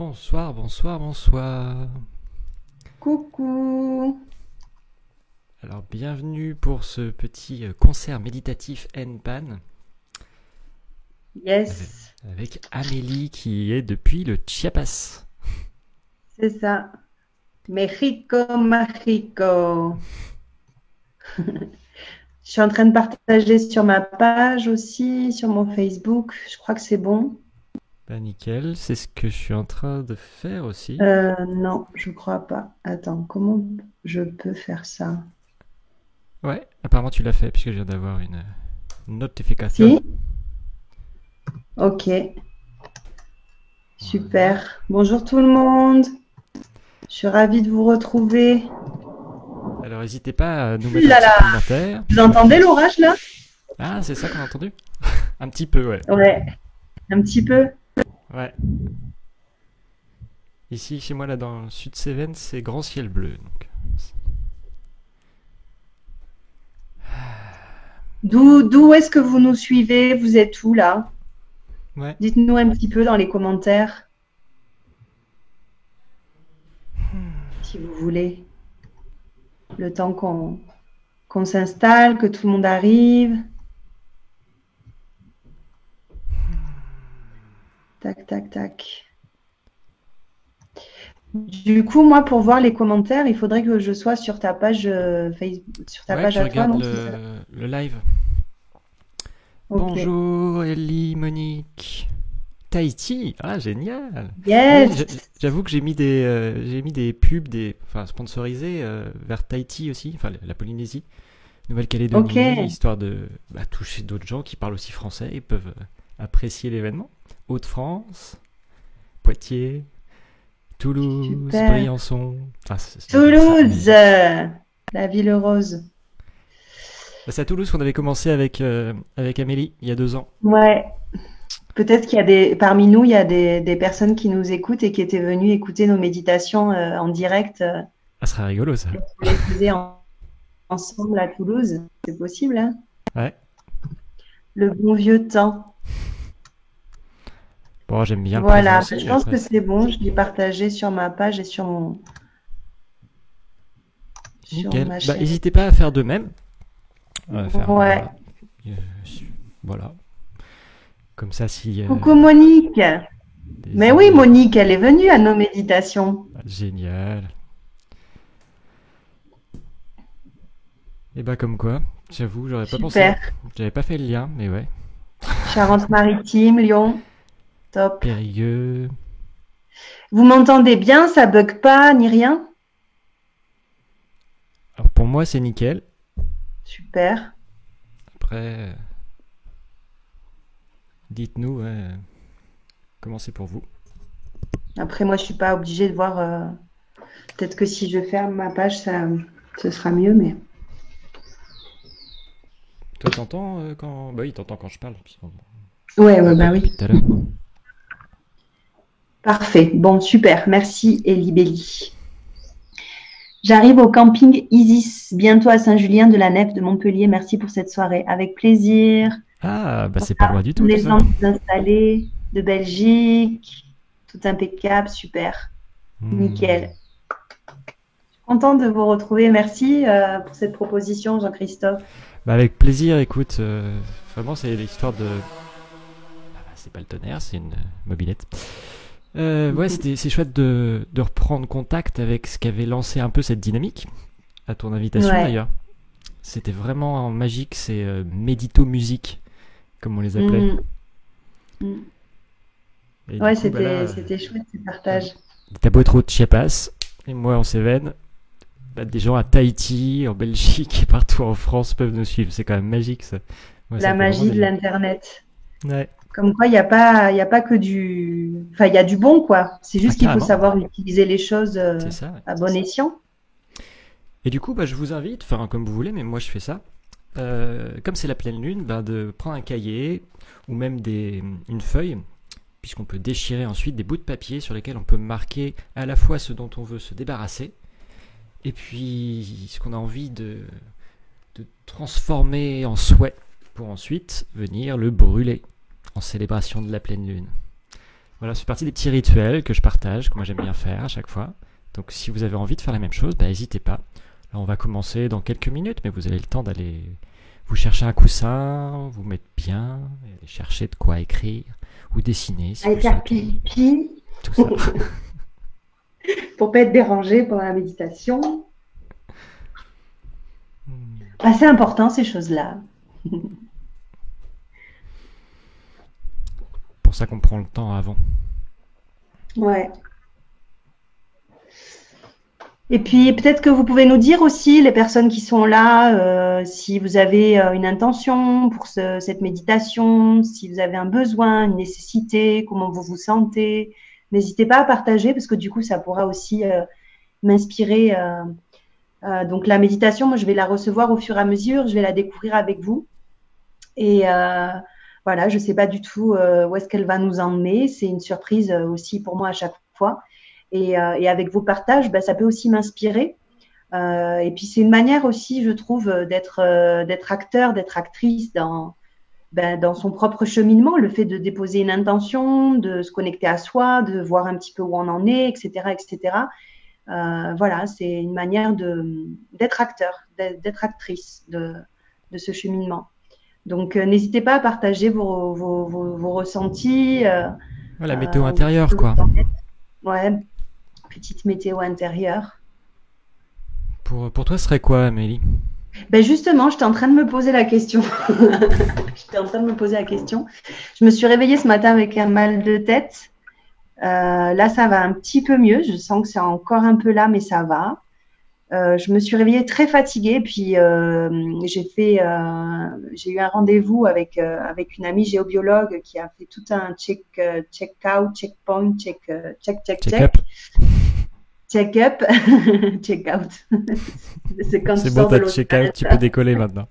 Bonsoir, bonsoir, bonsoir. Coucou. Alors, bienvenue pour ce petit concert méditatif N-Pan Yes, avec Amélie qui est depuis le Chiapas. c'est ça. Mexico, Mexico. Je suis en train de partager sur ma page aussi, sur mon Facebook. Je crois que c'est bon. Bah, nickel, c'est ce que je suis en train de faire aussi. Non, je crois pas. Attends, comment je peux faire ça? Ouais, apparemment tu l'as fait puisque je viens d'avoir une notification. Si? Ok, super. Bonjour tout le monde. Je suis ravie de vous retrouver. Alors, n'hésitez pas à nous Ouh mettre un là petit là. commentaire. Vous entendez l'orage là? Ah, c'est ça qu'on a entendu? Un petit peu, ouais. Ouais, un petit peu. Ouais. Ici, chez moi, là, dans le sud Cévennes, c'est grand ciel bleu. Donc... D'où est-ce que vous nous suivez? Vous êtes où là? Ouais. Dites-nous un petit peu dans les commentaires, si vous voulez. Le temps qu'on s'installe, que tout le monde arrive. Tac, tac, tac. Du coup, moi, pour voir les commentaires, il faudrait que je sois sur ta page Facebook, sur ta Ouais, page tu à toi, regardes non? C'est ça. le live. Ok. Bonjour Ellie, Monique, Tahiti. Ah, génial. Ouais, Yes. j'avoue que j'ai mis des pubs, enfin sponsorisés vers Tahiti aussi, enfin la Polynésie, Ok. Nouvelle-Calédonie, histoire de toucher d'autres gens qui parlent aussi français et peuvent apprécier l'événement. Hauts-de-France, Poitiers, Toulouse, Super. Briançon. Enfin, c'est bien ça, Toulouse, mais la ville heureuse. c'est à Toulouse qu'on avait commencé avec Amélie il y a 2 ans. Ouais. Peut-être qu'il y a parmi nous, il y a des personnes qui nous écoutent et qui étaient venues écouter nos méditations en direct. Ça serait rigolo ça. On les faisait ensemble à Toulouse. C'est possible, hein? Ouais. Le bon vieux temps. Bon, j'aime bien le présent Voilà. aussi, Je mais pense après que c'est bon. Je l'ai partagé sur ma page et sur nickel. ma Bah, chaîne. n'hésitez pas à faire de même. Ouais. Euh, voilà. Comme ça, si Coucou Monique. des Mais oui, idées. Monique, elle est venue à nos méditations. Génial. Et bah comme quoi, j'avoue, j'aurais pas pensé. Super. J'avais pas fait le lien, mais ouais. Charente-Maritime, Lyon. Top. Périgueux. Vous m'entendez bien? Ça bug pas ni rien? Alors pour moi, c'est nickel. Super. Après, dites-nous comment c'est pour vous. Après, moi, je suis pas obligée de voir. Peut-être que si je ferme ma page, ce sera mieux, mais. Toi, t'entends quand... Bah oui, t'entends quand je parle. Ouais, On ouais, se bah voit depuis oui. tout à l'heure. Parfait. Bon, super. Merci, Elibelli. J'arrive au camping Isis, bientôt à Saint-Julien de la Nef de Montpellier. Merci pour cette soirée. Avec plaisir. Ah, bah c'est pas Voilà. loin du On tout, tout est ça. gens installés de Belgique. Tout impeccable. Super. Hmm. Nickel. Content de vous retrouver. Merci pour cette proposition, Jean-Christophe. Bah avec plaisir, écoute. Vraiment, c'est l'histoire de... c'est pas le tonnerre, c'est une mobilette. Ouais, c'est chouette de reprendre contact avec ce qui avait lancé un peu cette dynamique, à ton invitation Ouais. d'ailleurs. C'était vraiment magique, c'est Médito Musique, comme on les appelait. Mhm. Mhm. Et du Ouais, coup, bah là, c'était chouette ce t'as partage. t'as beau être au Chiapas, et moi en Cévennes, bah, des gens à Tahiti, en Belgique et partout en France peuvent nous suivre. C'est quand même magique ça. Ouais, ça La fait vraiment magie du de bien. l'Internet. Ouais, Comme quoi, il y a pas que du. Enfin, il y a du bon, quoi. C'est ah, juste qu'il faut carrément, savoir utiliser les choses c'est ça. Ouais. à bon escient. Et du coup, bah, je vous invite, enfin comme vous voulez, mais moi je fais ça. Comme c'est la pleine lune, bah, de prendre un cahier ou même une feuille, puisqu'on peut déchirer ensuite des bouts de papier sur lesquels on peut marquer à la fois ce dont on veut se débarrasser et puis ce qu'on a envie de transformer en souhait pour ensuite venir le brûler en célébration de la pleine lune. Voilà, c'est partie des petits rituels que je partage, que moi j'aime bien faire à chaque fois. Donc si vous avez envie de faire la même chose, n'hésitez pas. Là, on va commencer dans quelques minutes, mais vous avez le temps d'aller vous chercher un coussin, vous mettre bien, et aller chercher de quoi écrire ou dessiner. Si Aller vous faire souhaitez. pipi Tout ça. pour pas être dérangé pendant la méditation. Hmm. Bah, c'est important ces choses-là. Pour ça qu'on prend le temps avant. Ouais. Et puis peut-être que vous pouvez nous dire aussi, les personnes qui sont là, si vous avez une intention pour cette méditation, si vous avez un besoin, une nécessité, comment vous vous sentez. N'hésitez pas à partager parce que du coup, ça pourra aussi m'inspirer. Donc la méditation, moi, je vais la recevoir au fur et à mesure, je vais la découvrir avec vous. Et voilà, je ne sais pas du tout où est-ce qu'elle va nous emmener. C'est une surprise aussi pour moi à chaque fois. Et avec vos partages, bah, ça peut aussi m'inspirer. Et puis c'est une manière aussi, je trouve, d'être acteur, d'être actrice dans son propre cheminement. Le fait de déposer une intention, de se connecter à soi, de voir un petit peu où on en est, etc., etc. Voilà, c'est une manière d'être acteur, d'être actrice de ce cheminement. Donc n'hésitez pas à partager vos ressentis. Ouais, la météo Où est-ce intérieure, que quoi. vous en êtes. Ouais, petite météo intérieure. Pour toi, ce serait quoi, Amélie? Ben justement, j'étais en train de me poser la question. J'étais en train de me poser la question. Je me suis réveillée ce matin avec un mal de tête. Là, ça va un petit peu mieux. Je sens que c'est encore un peu là, mais ça va. Je me suis réveillée très fatiguée. Puis j'ai eu un rendez-vous avec une amie géobiologue qui a fait tout un check-out, checkpoint, check, Check-up. check-up, check-out. C'est quand tu C'est bon, sors de t'as l'hôpital. check-out, tu peux décoller maintenant.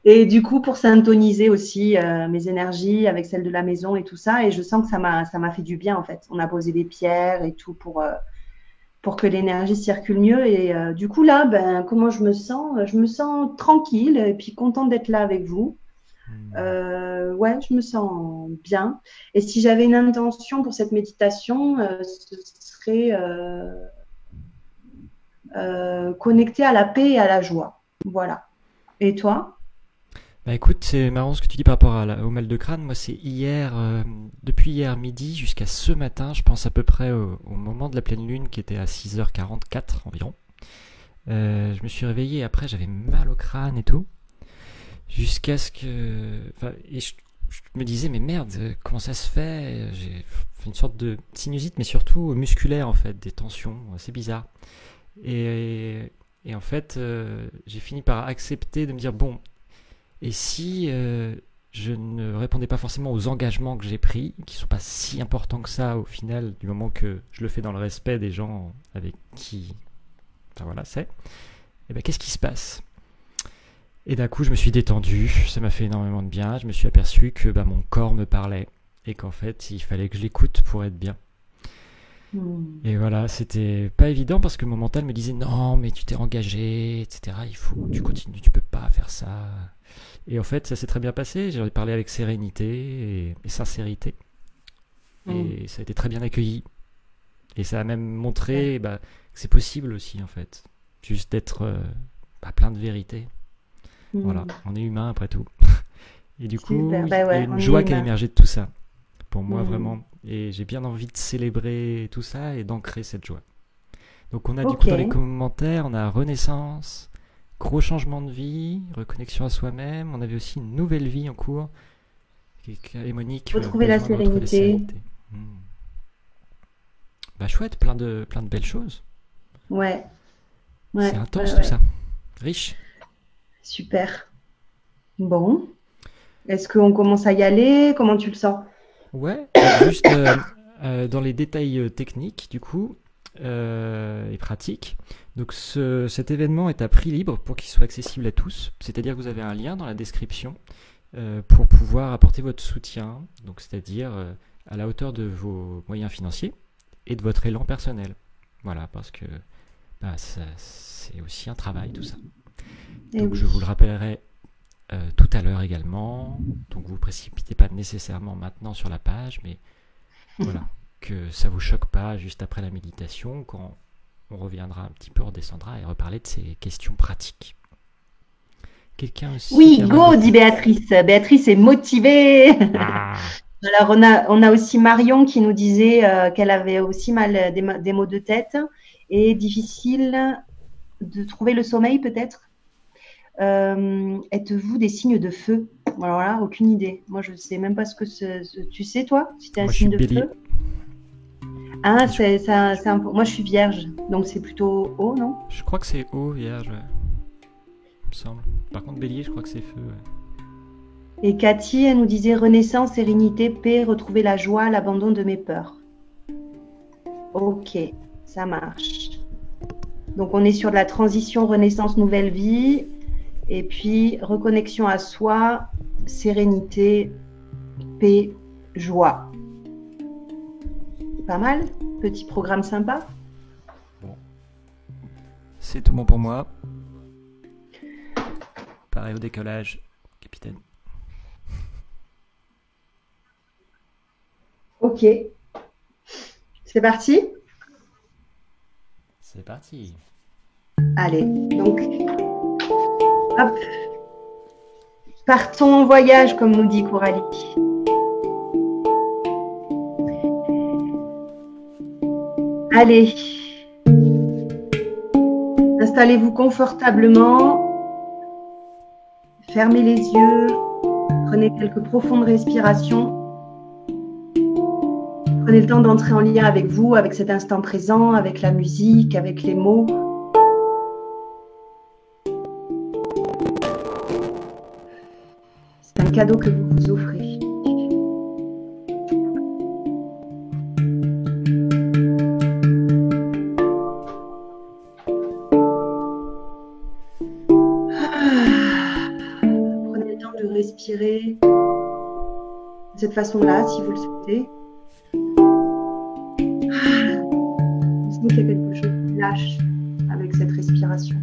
Et du coup, pour syntoniser aussi mes énergies avec celles de la maison et tout ça, et je sens que ça m'a fait du bien en fait. On a posé des pierres et tout pour que l'énergie circule mieux. Et du coup là, ben comment je me sens? Je me sens tranquille et puis contente d'être là avec vous. Ouais, je me sens bien. Et si j'avais une intention pour cette méditation, ce serait connecter à la paix et à la joie. Voilà. Et toi? Bah écoute, c'est marrant ce que tu dis par rapport au mal de crâne. Moi, c'est depuis hier midi jusqu'à ce matin, je pense à peu près au moment de la pleine lune qui était à 6h44 environ. Je me suis réveillé et après j'avais mal au crâne et tout. Jusqu'à ce que... Enfin, et je me disais, mais merde, comment ça se fait? J'ai fait une sorte de sinusite, mais surtout musculaire en fait, des tensions, c'est bizarre. Et en fait, j'ai fini par accepter de me dire, bon, et si je ne répondais pas forcément aux engagements que j'ai pris, qui sont pas si importants que ça au final, du moment que je le fais dans le respect des gens avec qui, enfin voilà, et ben qu'est-ce qui se passe? Et d'un coup, je me suis détendu, ça m'a fait énormément de bien, je me suis aperçu que bah, mon corps me parlait, et qu'en fait, il fallait que je l'écoute pour être bien. Et voilà, c'était pas évident parce que mon mental me disait non, mais tu t'es engagé, etc. Il faut que tu continues, tu peux pas faire ça. Et en fait, ça s'est très bien passé. J'ai parlé avec sérénité et sincérité. Et ça a été très bien accueilli. Et ça a même montré bah, que c'est possible aussi, en fait. Juste d'être plein de vérité. Voilà, on est humain après tout. Et du coup, Super. il y Bah a ouais, une on est joie qui a humain. émergé de tout ça. Pour moi, vraiment. Et j'ai bien envie de célébrer tout ça et d'ancrer cette joie. Donc on a du coup Ok. dans les commentaires, on a renaissance, gros changement de vie, reconnexion à soi-même. On avait aussi une nouvelle vie en cours. Et Monique, Retrouver la besoin de retrouver la sérénité. sérénité. Bah chouette, plein de belles choses. Ouais. C'est Ouais. intense Ouais, tout ouais. ça. Riche. Super. Bon. Est-ce qu'on commence à y aller? Comment tu le sens? Ouais, juste dans les détails techniques du coup et pratiques. Donc cet événement est à prix libre pour qu'il soit accessible à tous. C'est-à-dire que vous avez un lien dans la description pour pouvoir apporter votre soutien. Donc c'est-à-dire à la hauteur de vos moyens financiers et de votre élan personnel. Voilà, parce que bah, c'est aussi un travail tout ça. Eh Donc oui. je vous le rappellerai tout à l'heure également. Donc vous ne vous précipitez pas nécessairement maintenant sur la page, mais voilà, que ça ne vous choque pas juste après la méditation, quand on reviendra un petit peu, on redescendra et reparler de ces questions pratiques. Quelqu'un aussi? Oui, go, dit Béatrice. Béatrice est motivée. Ah. Alors, on a aussi Marion qui nous disait qu'elle avait aussi mal des maux de tête et difficile de trouver le sommeil peut-être. Êtes-vous des signes de feu? Alors là, aucune idée. Moi, je ne sais même pas ce que c'est. Tu sais, toi, si tu es un signe de feu? Ah, moi, je suis vierge, donc c'est plutôt eau, non? Je crois que c'est eau, vierge, ouais. Il me semble. Par contre, bélier, je crois que c'est feu, ouais. Et Cathy, elle nous disait renaissance, sérénité, paix, retrouver la joie, l'abandon de mes peurs. Ok, ça marche. Donc on est sur de la transition, renaissance, nouvelle vie, et puis reconnexion à soi, sérénité, paix, joie. Pas mal, petit programme sympa. Bon. C'est tout bon pour moi. Pareil au décollage, capitaine. Ok. C'est parti? C'est parti. Allez, donc, hop. Partons en voyage, comme nous dit Coralie. Allez. Installez-vous confortablement. Fermez les yeux. Prenez quelques profondes respirations. Prenez le temps d'entrer en lien avec vous, avec cet instant présent, avec la musique, avec les mots. C'est un cadeau que vous vous offrez. Prenez le temps de respirer de cette façon-là, si vous le souhaitez. Qu'il y a quelque chose qui lâche avec cette respiration.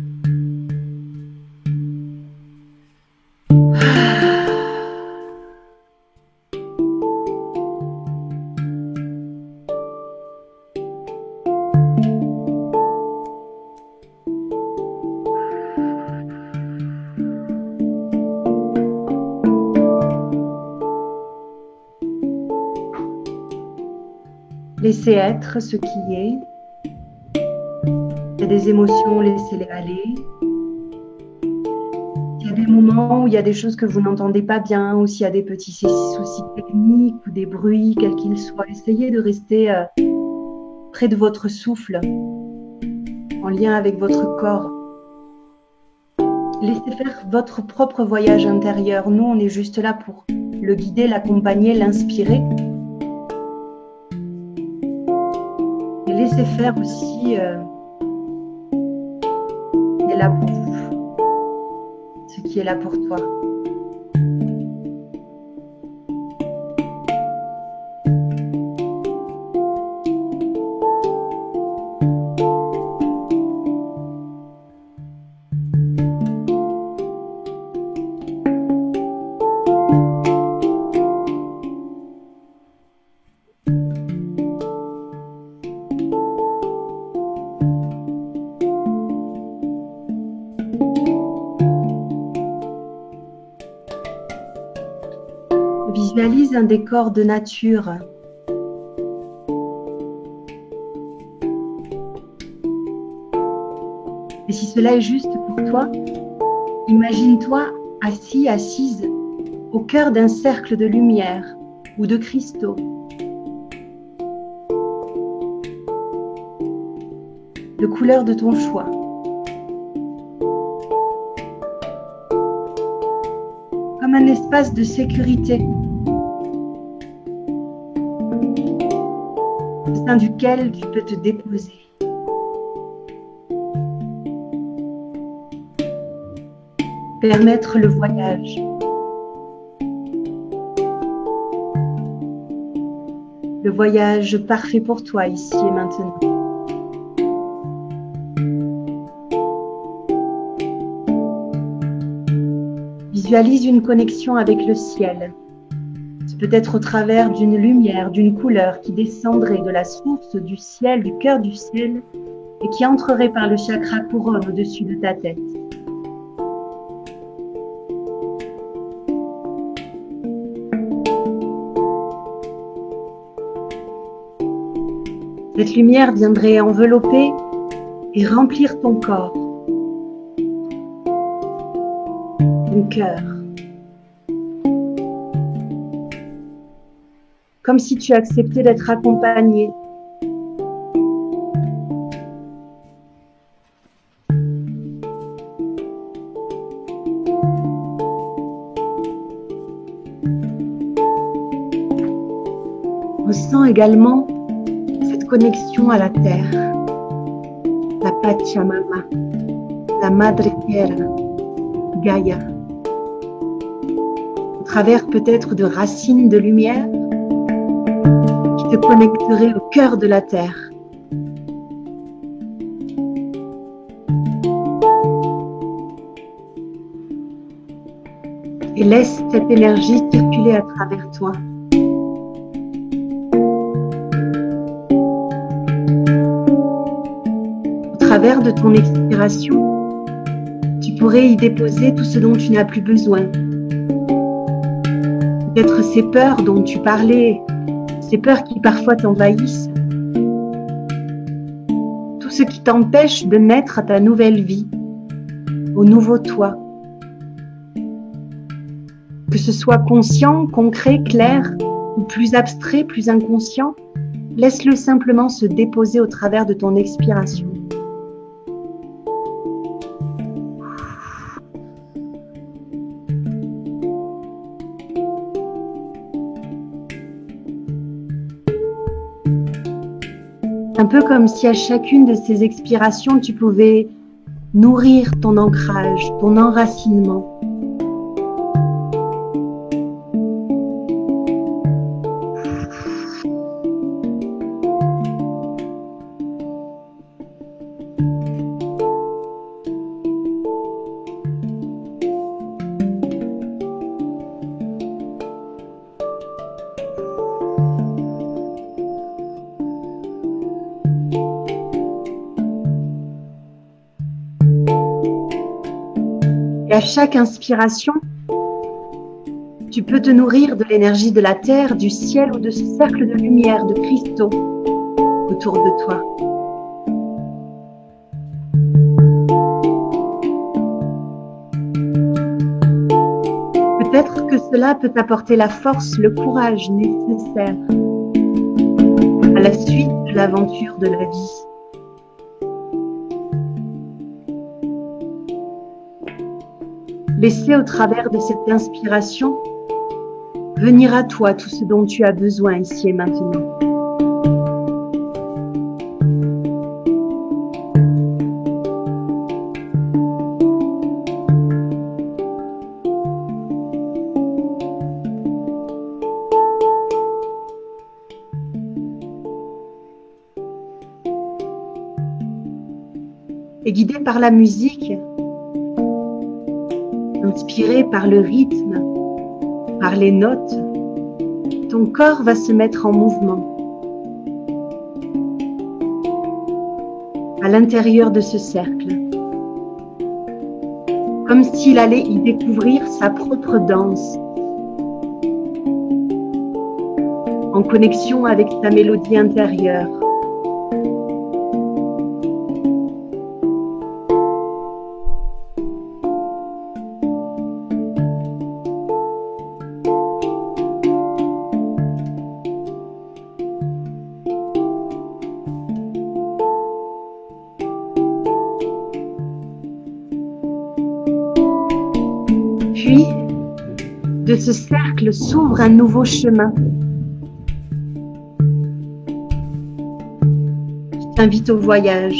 Laissez être ce qui est. Il y a des émotions, laissez-les aller. Il y a des moments où il y a des choses que vous n'entendez pas bien, ou s'il y a des petits soucis techniques ou des bruits, quels qu'ils soient. Essayez de rester près de votre souffle, en lien avec votre corps. Laissez faire votre propre voyage intérieur. Nous, on est juste là pour le guider, l'accompagner, l'inspirer. Et laissez faire aussi... est là pour vous, ce qui est là pour toi. Visualise un décor de nature. Et si cela est juste pour toi, imagine-toi assis, assise au cœur d'un cercle de lumière ou de cristaux. De couleur de ton choix. Comme un espace de sécurité au sein duquel tu peux te déposer. Permettre le voyage. Le voyage parfait pour toi ici et maintenant. Visualise une connexion avec le ciel. C'est peut-être au travers d'une lumière, d'une couleur qui descendrait de la source du ciel, du cœur du ciel, et qui entrerait par le chakra couronne au-dessus de ta tête. Cette lumière viendrait envelopper et remplir ton corps, ton cœur, comme si tu acceptais d'être accompagné. Ressens également cette connexion à la terre, la Pachamama, la Madre Tierra, Gaïa, au travers peut-être de racines de lumière qui te connecteraient au cœur de la terre. Et laisse cette énergie circuler à travers toi. Au travers de ton expiration, tu pourrais y déposer tout ce dont tu n'as plus besoin. Peut-être ces peurs dont tu parlais, ces peurs qui parfois t'envahissent. Tout ce qui t'empêche de naître à ta nouvelle vie, au nouveau toi. Que ce soit conscient, concret, clair, ou plus abstrait, plus inconscient, laisse-le simplement se déposer au travers de ton expiration. Un peu comme si à chacune de ces expirations, tu pouvais nourrir ton ancrage, ton enracinement. Et à chaque inspiration, tu peux te nourrir de l'énergie de la terre, du ciel ou de ce cercle de lumière, de cristaux autour de toi. Peut-être que cela peut t'apporter la force, le courage nécessaire à la suite de l'aventure de la vie. Laissez au travers de cette inspiration venir à toi tout ce dont tu as besoin ici et maintenant. Et guidé par la musique, inspiré par le rythme, par les notes, ton corps va se mettre en mouvement. À l'intérieur de ce cercle, comme s'il allait y découvrir sa propre danse, en connexion avec sa mélodie intérieure. Puis, de ce cercle s'ouvre un nouveau chemin qui t'invite au voyage.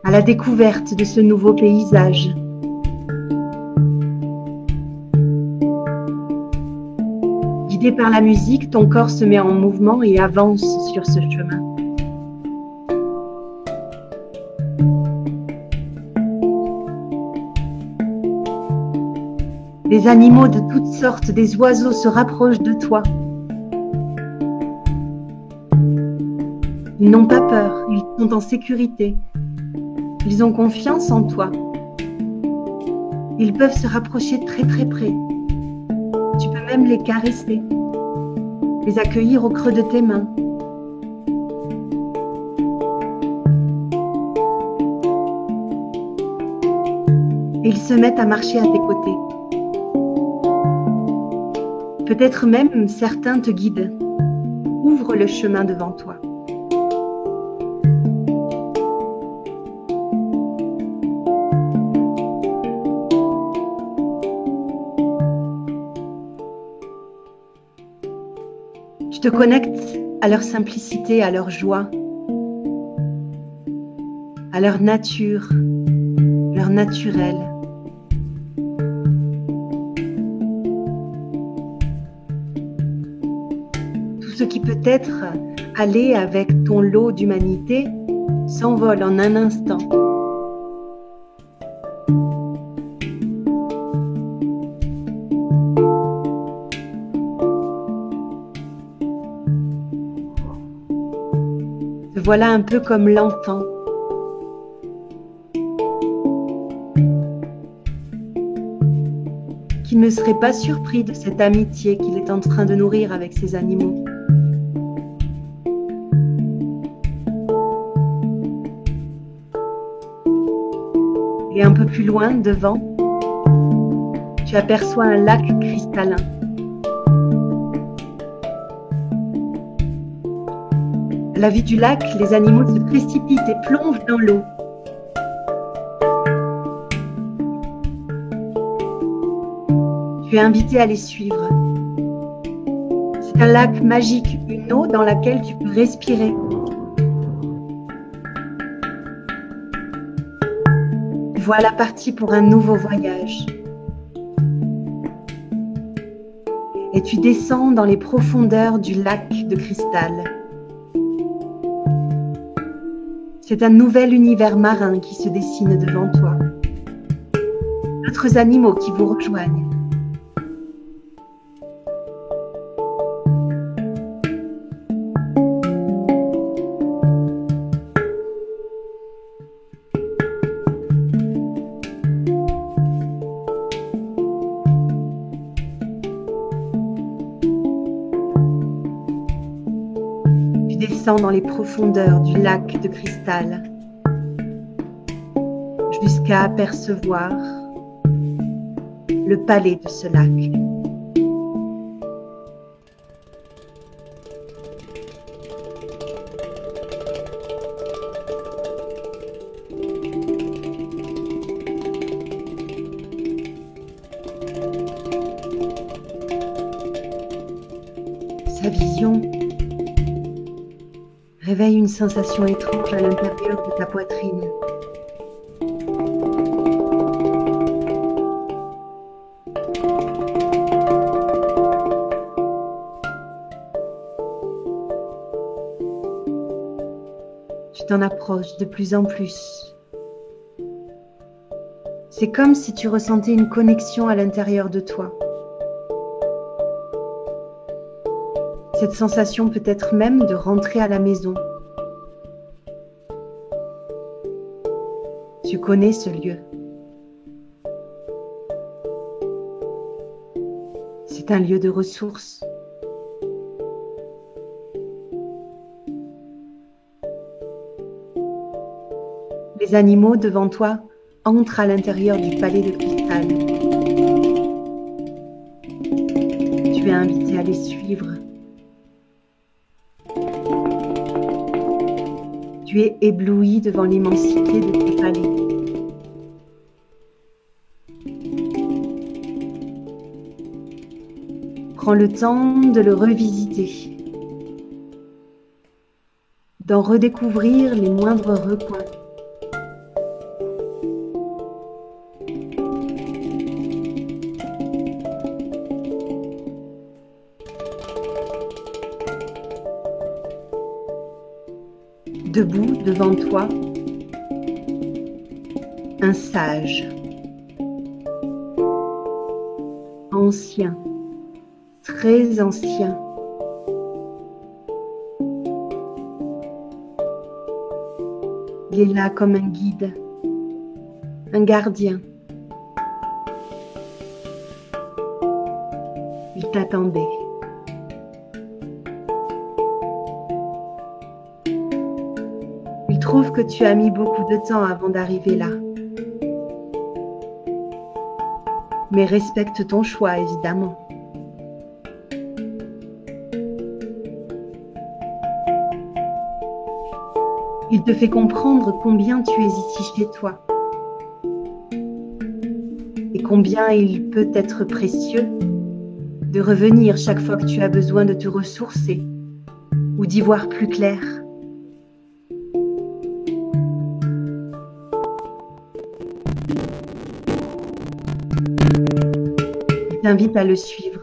À la découverte de ce nouveau paysage. Guidé par la musique, ton corps se met en mouvement et avance sur ce chemin. Des animaux de toutes sortes, des oiseaux se rapprochent de toi. Ils n'ont pas peur, ils sont en sécurité. Ils ont confiance en toi. Ils peuvent se rapprocher très très près. Tu peux même les caresser, les accueillir au creux de tes mains. Et ils se mettent à marcher à tes côtés. Peut-être même certains te guident. Ouvre le chemin devant toi. Tu te connectes à leur simplicité, à leur joie, à leur nature, leur naturel. Tout ce qui peut être aller avec ton lot d'humanité s'envole en un instant. Te voilà un peu comme l'enfant. Qui ne serait pas surpris de cette amitié qu'il est en train de nourrir avec ses animaux. Et un peu plus loin, devant, tu aperçois un lac cristallin. À la vue du lac, les animaux se précipitent et plongent dans l'eau. Tu es invité à les suivre. C'est un lac magique, une eau dans laquelle tu peux respirer. Voilà parti pour un nouveau voyage. Et tu descends dans les profondeurs du lac de cristal. C'est un nouvel univers marin qui se dessine devant toi. D'autres animaux qui vous rejoignent. Dans les profondeurs du lac de cristal jusqu'à apercevoir le palais de ce lac. Sa vision réveille une sensation étrange à l'intérieur de ta poitrine. Tu t'en approches de plus en plus. C'est comme si tu ressentais une connexion à l'intérieur de toi. Cette sensation peut être même de rentrer à la maison. Tu connais ce lieu. C'est un lieu de ressources. Les animaux devant toi entrent à l'intérieur du palais de cristal. Tu es invité à les suivre. Tu es ébloui devant l'immensité de tes palais. Prends le temps de le revisiter, d'en redécouvrir les moindres recoins. Debout devant toi, un sage. ancien, très ancien. Il est là comme un guide, un gardien. Il t'attendait. Il trouve que tu as mis beaucoup de temps avant d'arriver là. Mais respecte ton choix, évidemment. Il te fait comprendre combien tu es ici chez toi et combien il peut être précieux de revenir chaque fois que tu as besoin de te ressourcer ou d'y voir plus clair. Il t'invite à le suivre.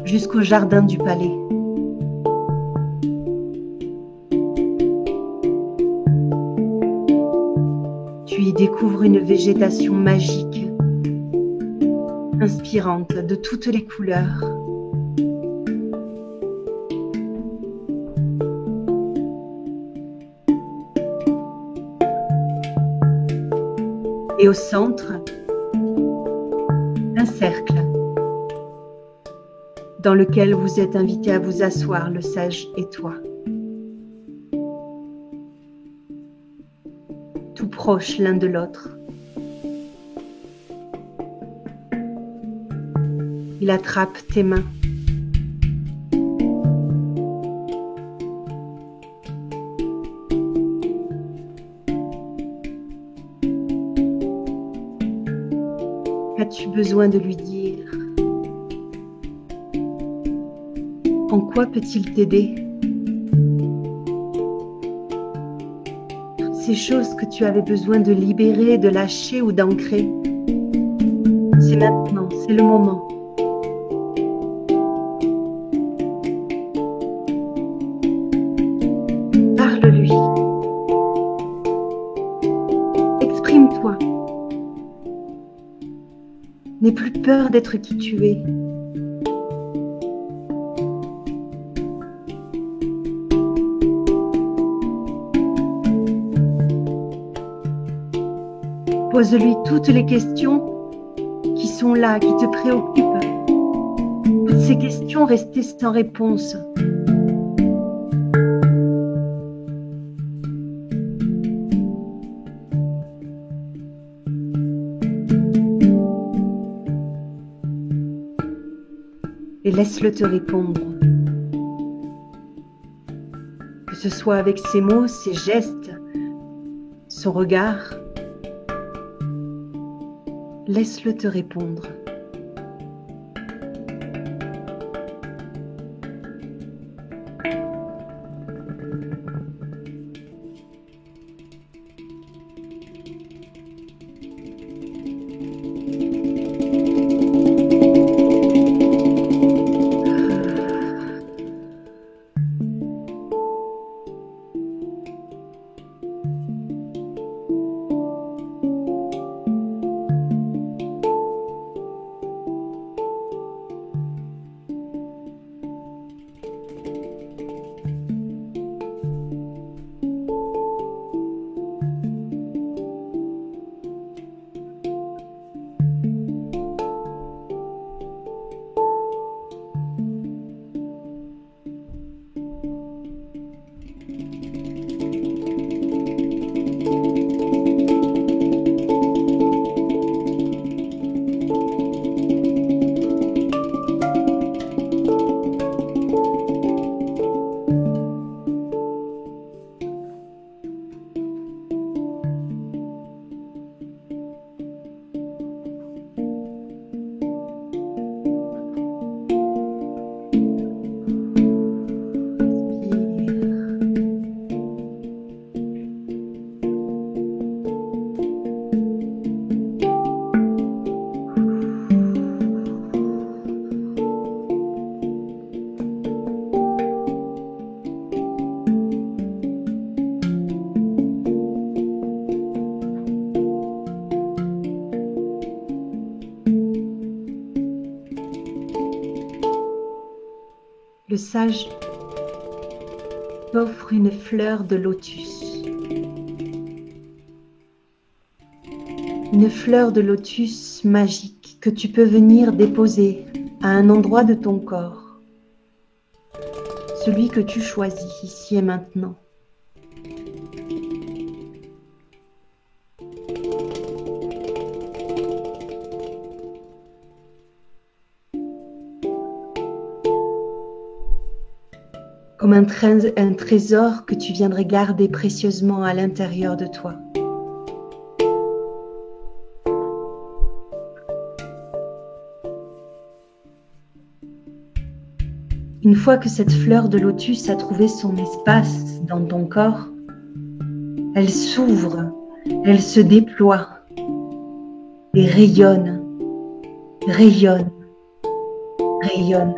Jusqu'au jardin du palais. Tu y découvres une végétation magique, inspirante de toutes les couleurs. Et au centre, un cercle dans lequel vous êtes invité à vous asseoir, le sage et toi. Tout proches l'un de l'autre. Il attrape tes mains. As-tu besoin de lui dire? En quoi peut-il t'aider? Toutes ces choses que tu avais besoin de libérer, de lâcher ou d'ancrer. C'est maintenant, c'est le moment. Parle-lui. Exprime-toi. N'aie plus peur d'être qui tu es. Pose-lui toutes les questions qui sont là, qui te préoccupent. Toutes ces questions restées sans réponse. Et laisse-le te répondre. Que ce soit avec ses mots, ses gestes, son regard. Laisse-le te répondre. sage t'offre une fleur de lotus. Une fleur de lotus magique que tu peux venir déposer à un endroit de ton corps, celui que tu choisis ici et maintenant. Comme un trésor que tu viendrais garder précieusement à l'intérieur de toi. Une fois que cette fleur de lotus a trouvé son espace dans ton corps, elle s'ouvre, elle se déploie et rayonne, rayonne, rayonne.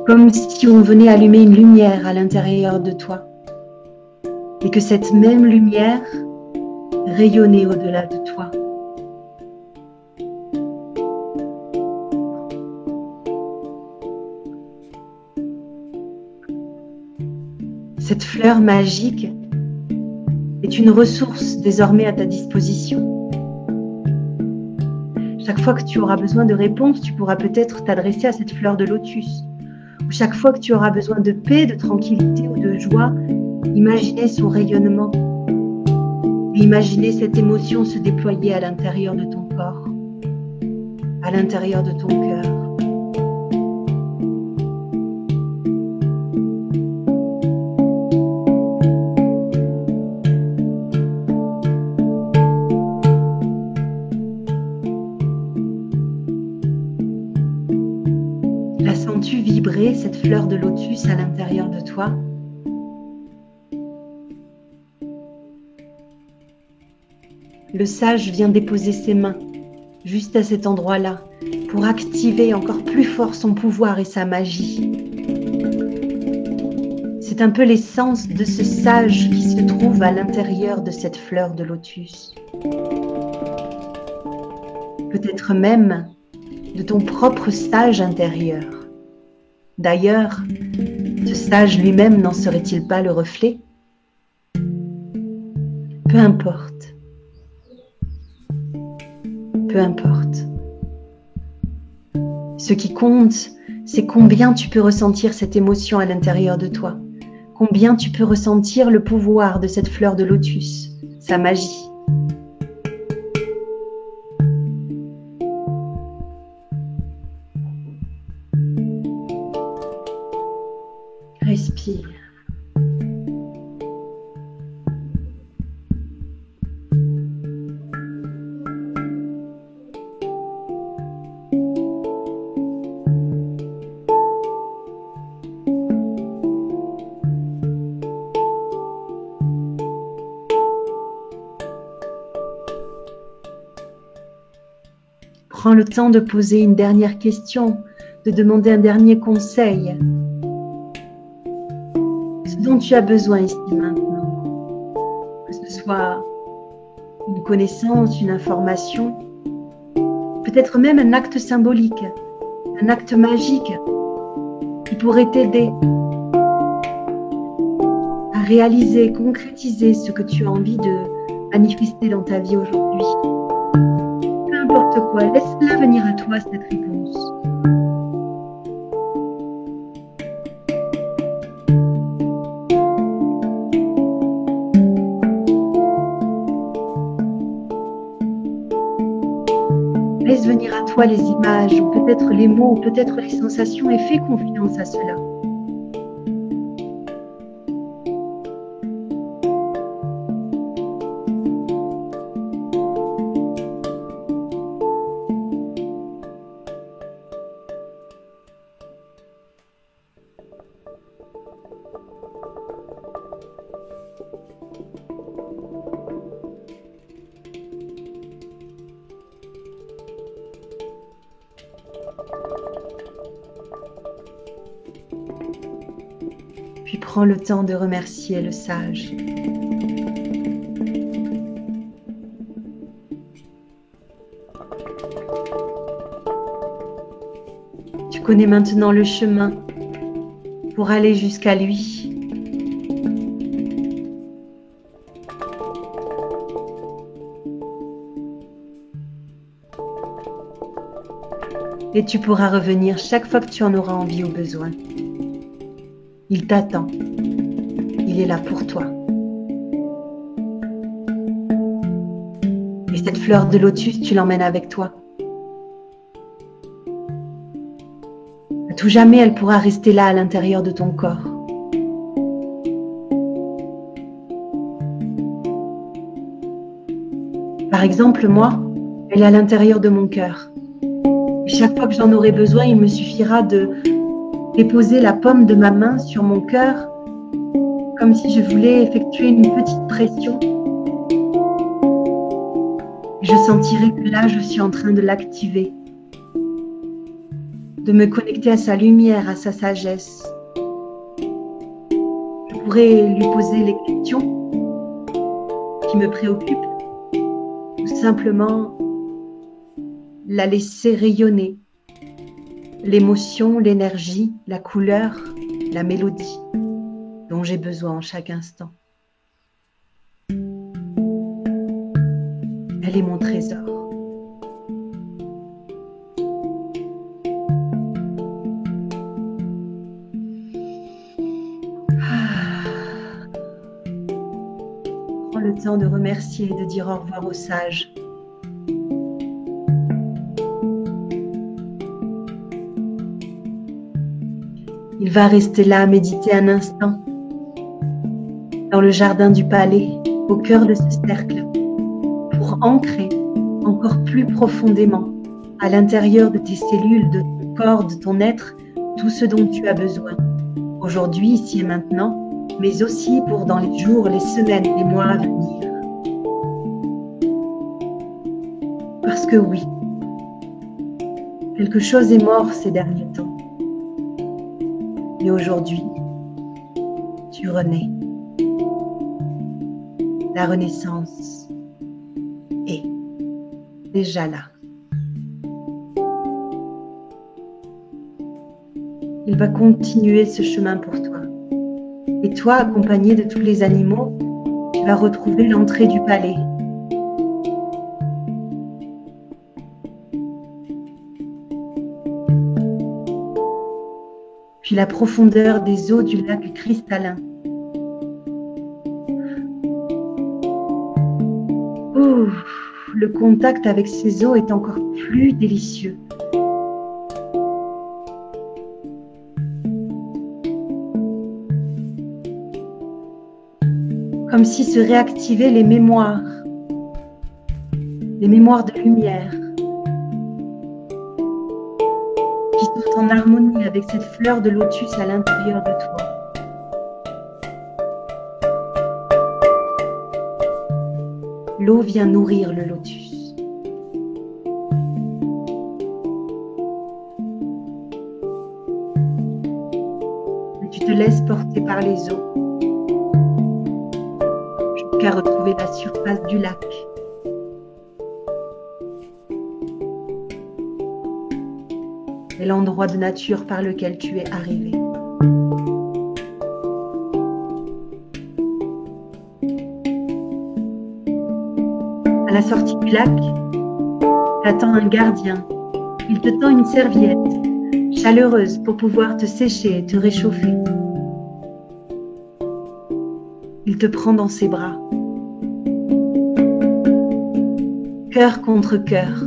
Comme si on venait allumer une lumière à l'intérieur de toi et que cette même lumière rayonnait au-delà de toi. Cette fleur magique est une ressource désormais à ta disposition. Chaque fois que tu auras besoin de réponses, tu pourras peut-être t'adresser à cette fleur de lotus. Chaque fois que tu auras besoin de paix, de tranquillité ou de joie, imaginez son rayonnement et imaginez cette émotion se déployer à l'intérieur de ton corps, à l'intérieur de ton cœur. La sens-tu vibrer, cette fleur de lotus à l'intérieur de toi? Le sage vient déposer ses mains juste à cet endroit-là pour activer encore plus fort son pouvoir et sa magie. C'est un peu l'essence de ce sage qui se trouve à l'intérieur de cette fleur de lotus. Peut-être même de ton propre sage intérieur. D'ailleurs, ce sage lui-même n'en serait-il pas le reflet? Peu importe. Peu importe. Ce qui compte, c'est combien tu peux ressentir cette émotion à l'intérieur de toi. Combien tu peux ressentir le pouvoir de cette fleur de lotus, sa magie. Respire. Prends le temps de poser une dernière question, de demander un dernier conseil. Ce dont tu as besoin ici maintenant, que ce soit une connaissance, une information, peut-être même un acte symbolique, un acte magique qui pourrait t'aider à réaliser, concrétiser ce que tu as envie de manifester dans ta vie aujourd'hui. Peu importe quoi, laisse-la venir à toi cette réponse. Laisse venir à toi les images, ou peut-être les mots, ou peut-être les sensations, et fais confiance à cela. Puis prends le temps de remercier le sage. Tu connais maintenant le chemin pour aller jusqu'à lui. Et tu pourras revenir chaque fois que tu en auras envie ou besoin. Il t'attend. Il est là pour toi. Et cette fleur de lotus, tu l'emmènes avec toi. À tout jamais, elle pourra rester là à l'intérieur de ton corps. Par exemple, moi, elle est à l'intérieur de mon cœur. Et chaque fois que j'en aurai besoin, il me suffira de déposer la paume de ma main sur mon cœur, comme si je voulais effectuer une petite pression. Je sentirai que là, je suis en train de l'activer, de me connecter à sa lumière, à sa sagesse. Je pourrais lui poser les questions qui me préoccupent, ou simplement la laisser rayonner, l'émotion, l'énergie, la couleur, la mélodie dont j'ai besoin en chaque instant. Elle est mon trésor. Prends le temps de remercier et de dire au revoir aux sages. Il va rester là à méditer un instant, dans le jardin du palais, au cœur de ce cercle, pour ancrer encore plus profondément à l'intérieur de tes cellules, de ton corps, de ton être, tout ce dont tu as besoin, aujourd'hui, ici et maintenant, mais aussi pour dans les jours, les semaines, les mois à venir. Parce que oui, quelque chose est mort ces derniers temps. Et aujourd'hui, tu renais. La renaissance est déjà là. Il va continuer ce chemin pour toi. Et toi, accompagné de tous les animaux, tu vas retrouver l'entrée du palais. Puis la profondeur des eaux du lac cristallin. Le contact avec ces eaux est encore plus délicieux. Comme si se réactivaient les mémoires de lumière, qui sont en harmonie avec cette fleur de lotus à l'intérieur de toi. L'eau vient nourrir le lotus. Et tu te laisses porter par les eaux jusqu'à retrouver la surface du lac. Et l'endroit de nature par lequel tu es arrivé. À la sortie du lac, t'attend un gardien. Il te tend une serviette chaleureuse pour pouvoir te sécher et te réchauffer. Il te prend dans ses bras. Cœur contre cœur.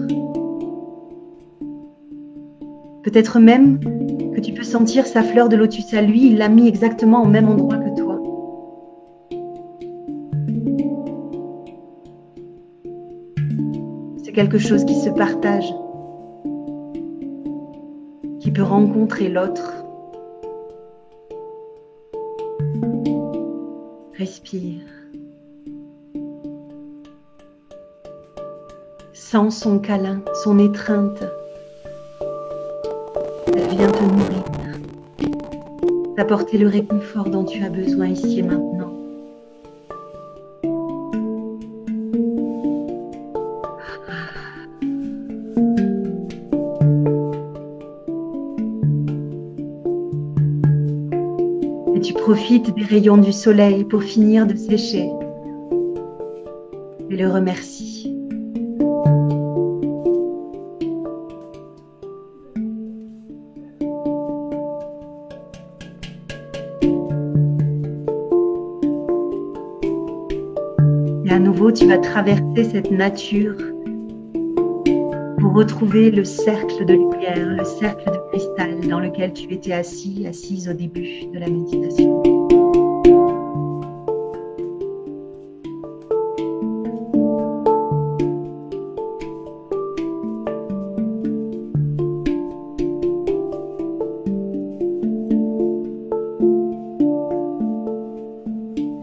Peut-être même que tu peux sentir sa fleur de lotus à lui, il l'a mis exactement au même endroit que toi. C'est quelque chose qui se partage, qui peut rencontrer l'autre. Respire. Sens son câlin, son étreinte. Elle vient te nourrir, t'apporter le réconfort dont tu as besoin ici et maintenant. profites des rayons du soleil pour finir de sécher et le remercies. Et à nouveau, tu vas traverser cette nature pour retrouver le cercle de lumière, le cercle de cristal dans lequel tu étais assise au début de la méditation.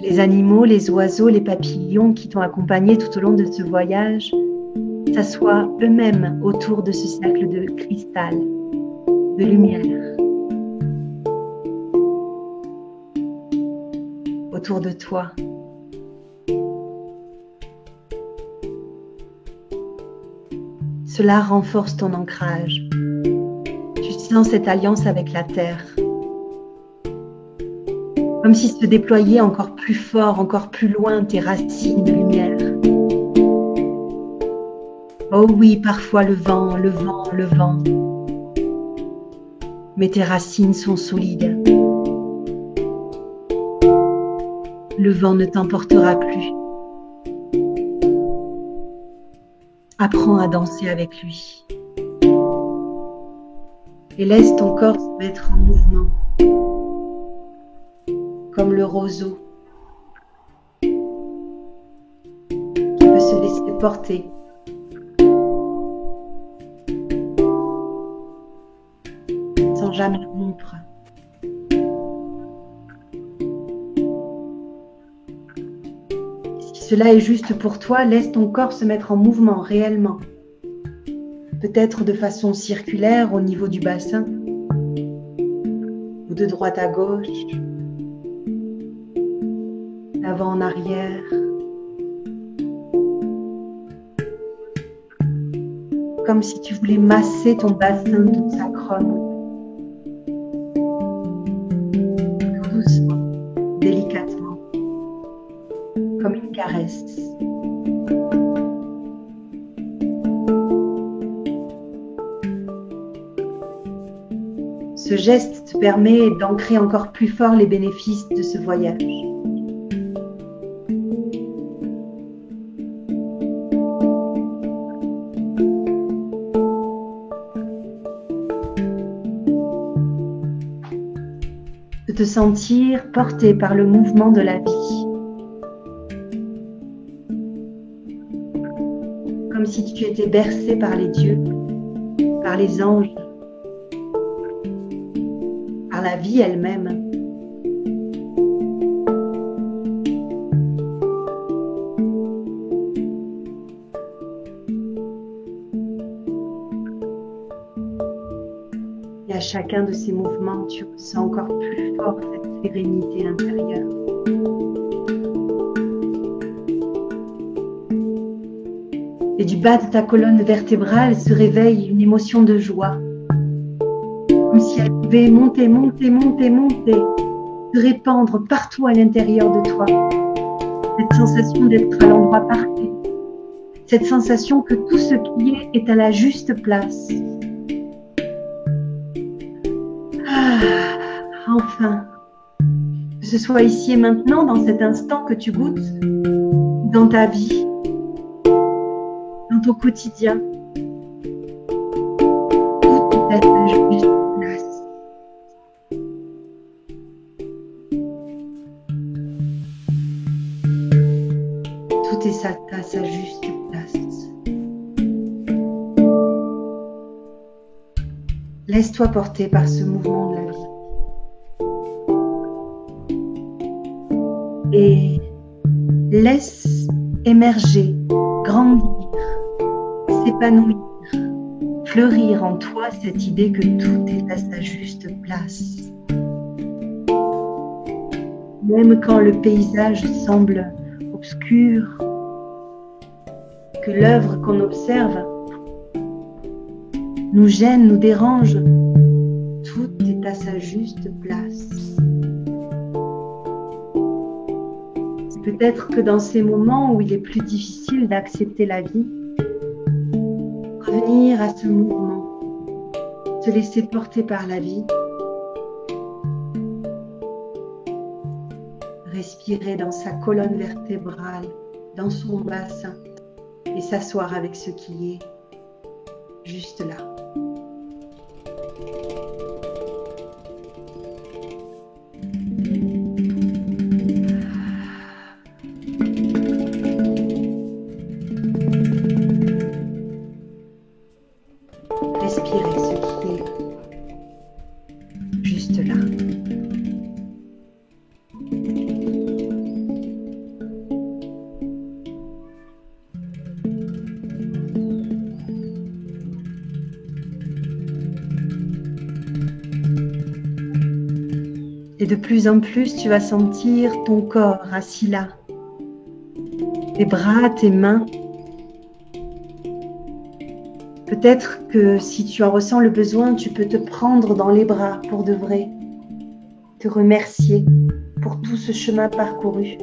Les animaux, les oiseaux, les papillons qui t'ont accompagné tout au long de ce voyage s'assoient eux-mêmes autour de ce cercle de cristal, de lumière, autour de toi. Cela renforce ton ancrage. Tu sens cette alliance avec la terre, comme si se déployaient encore plus fort, encore plus loin tes racines de lumière. Oh oui, parfois le vent, le vent, le vent. Mais tes racines sont solides. Le vent ne t'emportera plus. Apprends à danser avec lui. Et laisse ton corps se mettre en mouvement, comme le roseau qui peut se laisser porter. Sans jamais rompre. Si cela est juste pour toi, laisse ton corps se mettre en mouvement réellement. Peut-être de façon circulaire au niveau du bassin, ou de droite à gauche, d'avant en arrière. Comme si tu voulais masser ton bassin toute sa couronne. Doucement, délicatement, comme une caresse. Ce geste te permet d'ancrer encore plus fort les bénéfices de ce voyage. De te sentir porté par le mouvement de la vie. Comme si tu étais bercé par les dieux, par les anges, par la vie elle-même. Et à chacun de ces mouvements, tu ressens encore plus fort cette sérénité intérieure. Et du bas de ta colonne vertébrale se réveille une émotion de joie. Comme si elle pouvait monter, monter, monter, monter, se répandre partout à l'intérieur de toi. Cette sensation d'être à l'endroit parfait. Cette sensation que tout ce qui est à la juste place. Enfin, que ce soit ici et maintenant, dans cet instant que tu goûtes, dans ta vie, dans ton quotidien, tout est à sa juste place. Tout est à sa juste place. Laisse-toi porter par ce mouvement de la vie. Et laisse émerger, grandir, s'épanouir, fleurir en toi cette idée que tout est à sa juste place. Même quand le paysage semble obscur, que l'œuvre qu'on observe nous gêne, nous dérange, tout est à sa juste place. Peut-être que dans ces moments où il est plus difficile d'accepter la vie, revenir à ce mouvement, se laisser porter par la vie, respirer dans sa colonne vertébrale, dans son bassin et s'asseoir avec ce qui est juste là. Respirez ce qui est juste là. Et de plus en plus, tu vas sentir ton corps assis là, tes bras, tes mains. Peut-être que si tu en ressens le besoin, tu peux te prendre dans les bras pour de vrai, te remercier pour tout ce chemin parcouru,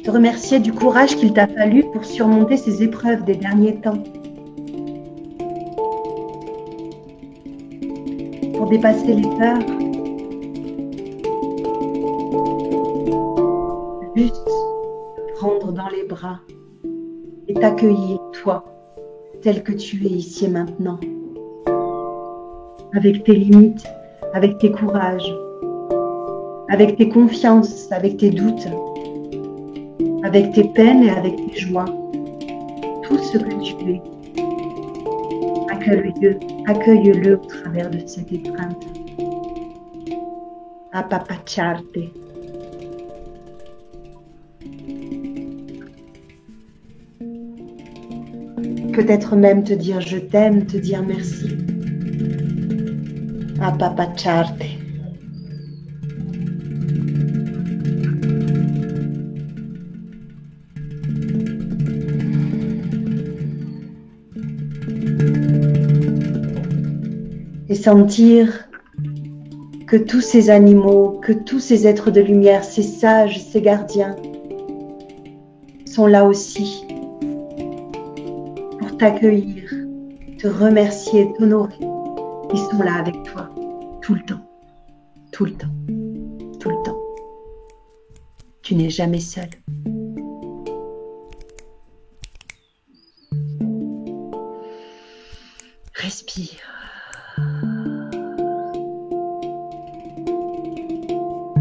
te remercier du courage qu'il t'a fallu pour surmonter ces épreuves des derniers temps, pour dépasser les peurs. Juste te prendre dans les bras et t'accueillir, toi, tel que tu es ici et maintenant, avec tes limites, avec tes courages, avec tes confiances, avec tes doutes, avec tes peines et avec tes joies, tout ce que tu es. Accueille-le au travers de cette étreinte. Apapacharte. Peut-être même te dire je t'aime, te dire merci. Apapacharte. Et sentir que tous ces animaux, que tous ces êtres de lumière, ces sages, ces gardiens, sont là aussi pour t'accueillir, te remercier, t'honorer. Ils sont là avec toi, tout le temps, tout le temps, tout le temps. Tu n'es jamais seul. Respire.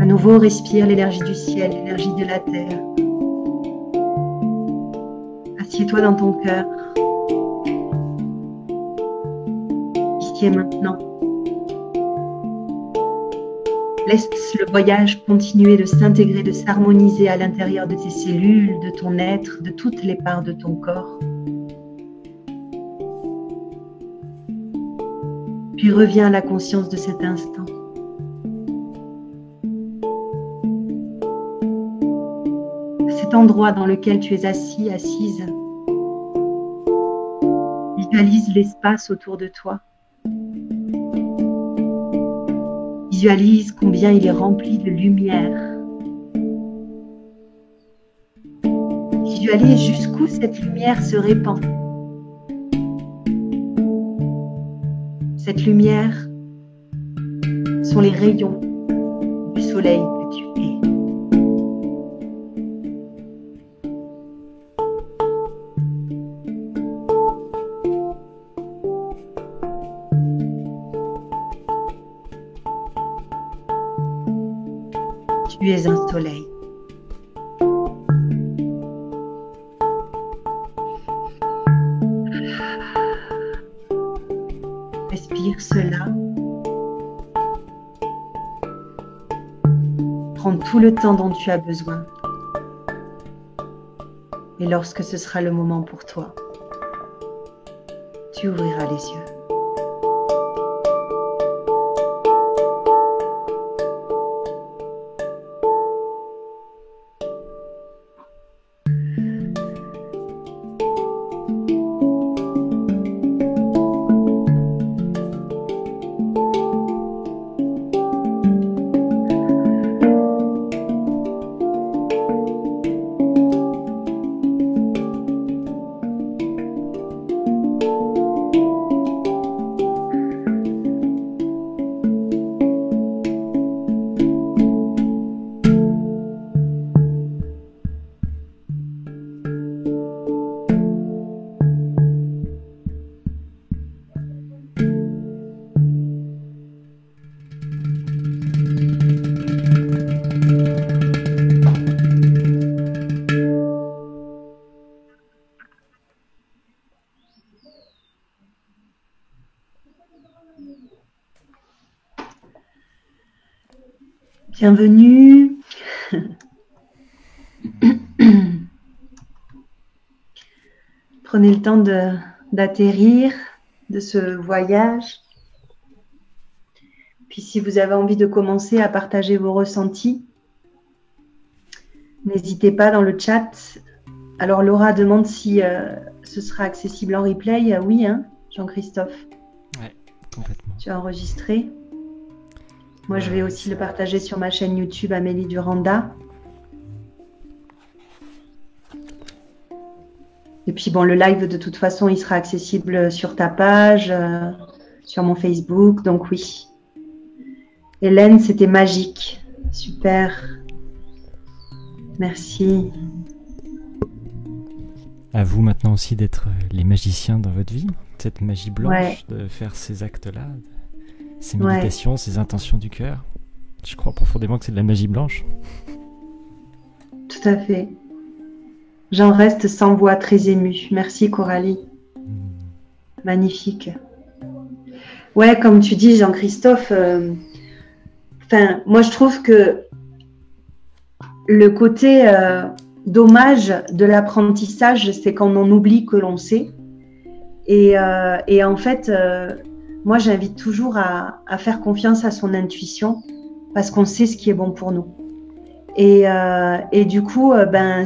À nouveau, respire l'énergie du ciel, l'énergie de la terre. Assieds-toi dans ton cœur, ici et maintenant. Laisse le voyage continuer de s'intégrer, de s'harmoniser à l'intérieur de tes cellules, de ton être, de toutes les parts de ton corps. Puis reviens à la conscience de cet instant. Cet endroit dans lequel tu es assis, assise. Visualise l'espace autour de toi. Visualise combien il est rempli de lumière. Visualise jusqu'où cette lumière se répand. Cette lumière sont les rayons du soleil que tu es. Tu es un soleil. Respire cela. Prends tout le temps dont tu as besoin. Et lorsque ce sera le moment pour toi, tu ouvriras les yeux. Bienvenue. Prenez le temps d'atterrir de ce voyage. Puis si vous avez envie de commencer à partager vos ressentis, n'hésitez pas dans le chat. Alors Laura demande si ce sera accessible en replay. Oui, hein, Jean-Christophe? Ouais, complètement. Tu as enregistré? Moi, je vais aussi le partager sur ma chaîne YouTube Amélie Duranda. Et puis bon, le live, de toute façon, il sera accessible sur ta page, sur mon Facebook. Donc oui. Hélène, c'était magique. Super. Merci. À vous maintenant aussi d'être les magiciens dans votre vie. Cette magie blanche, de faire ces actes-là, ces méditations, ces intentions du cœur. Je crois profondément que c'est de la magie blanche. Tout à fait. J'en reste sans voix, très émue. Merci Coralie. Magnifique. Ouais, comme tu dis, Jean-Christophe, moi je trouve que le côté dommage de l'apprentissage, c'est quand on oublie que l'on sait. Et en fait, moi j'invite toujours à faire confiance à son intuition parce qu'on sait ce qui est bon pour nous. Et du coup,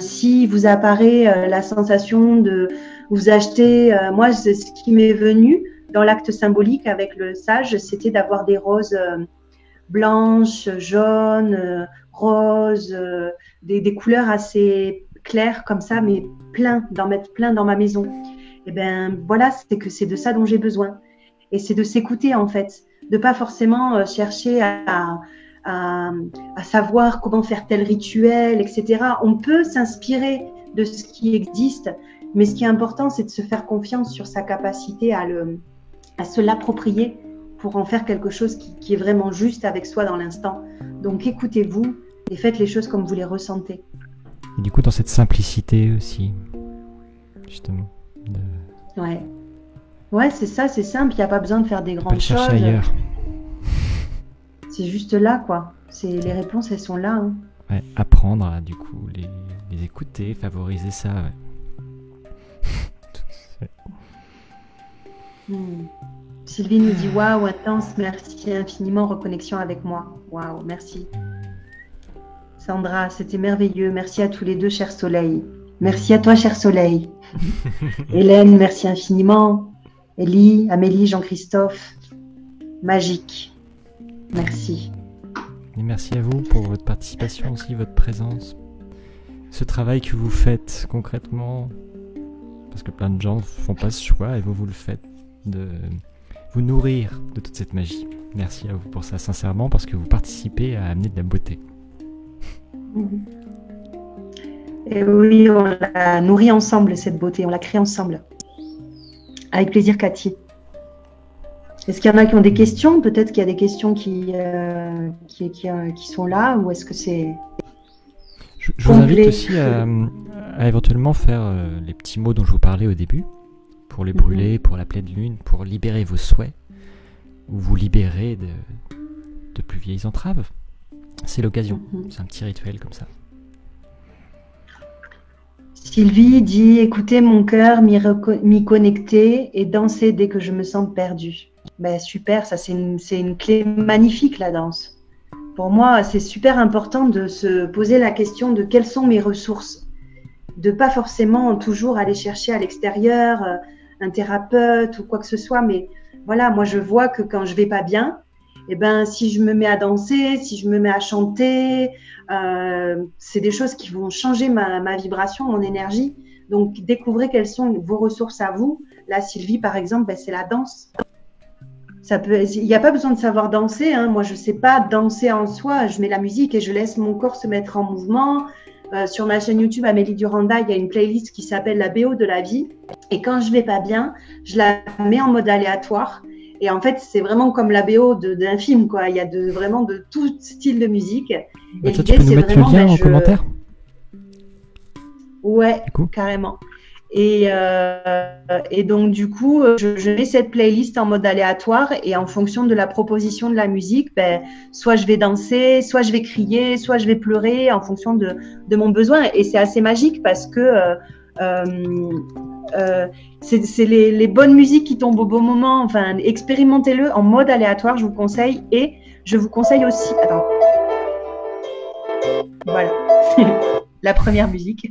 si vous apparaît la sensation de vous acheter, moi, ce qui m'est venu dans l'acte symbolique avec le sage, c'était d'avoir des roses blanches, jaunes, roses, des couleurs assez claires comme ça, mais d'en mettre plein dans ma maison. Et voilà, c'est de ça dont j'ai besoin. Et c'est de s'écouter en fait, de pas forcément chercher à savoir comment faire tel rituel, etc. On peut s'inspirer de ce qui existe, mais ce qui est important, c'est de se faire confiance sur sa capacité à se l'approprier pour en faire quelque chose qui est vraiment juste avec soi dans l'instant. Donc écoutez-vous et faites les choses comme vous les ressentez. Et du coup, dans cette simplicité aussi, justement. Ouais, c'est ça, c'est simple, il n'y a pas besoin de faire des grandes choses. Pas le chercher ailleurs. C'est juste là, quoi. Les réponses, elles sont là. Hein. Ouais, apprendre à, du coup, les écouter, favoriser ça. Ouais. Sylvie nous dit « Waouh, intense, merci infiniment, reconnexion avec moi. » Waouh, merci. Sandra, c'était merveilleux. Merci à tous les deux, cher Soleil. Merci à toi, cher Soleil. Hélène, merci infiniment. Elie, Amélie, Jean-Christophe. Magique. Merci. Et merci à vous pour votre participation aussi, votre présence. Ce travail que vous faites concrètement, parce que plein de gens ne font pas ce choix et vous le faites, de vous nourrir de toute cette magie. Merci à vous pour ça, sincèrement, parce que vous participez à amener de la beauté. Et oui, on l'a nourrie ensemble, cette beauté, on l'a créée ensemble. Avec plaisir, Cathy. Est-ce qu'il y en a qui ont des questions? Peut-être qu'il y a des questions qui sont là, ou est-ce que c'est... Je vous invite aussi à éventuellement faire les petits mots dont je vous parlais au début, pour les brûler, pour la pleine lune, pour libérer vos souhaits, ou vous libérer de plus vieilles entraves. C'est l'occasion, c'est un petit rituel comme ça. Sylvie dit « Écouter mon cœur, m'y connecter et danser dès que je me sens perdue ». Ben, super, ça c'est une clé magnifique, la danse. Pour moi, c'est super important de se poser la question de quelles sont mes ressources. De pas forcément toujours aller chercher à l'extérieur un thérapeute ou quoi que ce soit, mais voilà, moi je vois que quand je vais pas bien, si je me mets à danser, si je me mets à chanter, c'est des choses qui vont changer ma vibration, mon énergie. Donc découvrez quelles sont vos ressources à vous. Là, Sylvie, par exemple, c'est la danse. Il n'y a pas besoin de savoir danser. Hein. Moi, je ne sais pas danser en soi. Je mets la musique et je laisse mon corps se mettre en mouvement. Sur ma chaîne YouTube, Amélie Duranda, il y a une playlist qui s'appelle la BO de la vie. Et quand je ne vais pas bien, je la mets en mode aléatoire. Et en fait, c'est vraiment comme la BO d'un film, quoi. Il y a vraiment de tout style de musique. Et toi, tu peux nous mettre le lien en commentaire? Ouais, carrément. Et donc, du coup, je mets cette playlist en mode aléatoire et en fonction de la proposition de la musique, ben, soit je vais danser, soit je vais crier, soit je vais pleurer en fonction de mon besoin. Et c'est assez magique parce que c'est les bonnes musiques qui tombent au bon moment. Enfin, expérimentez-le en mode aléatoire, je vous conseille. Et je vous conseille aussi… Attends. Voilà. La première musique.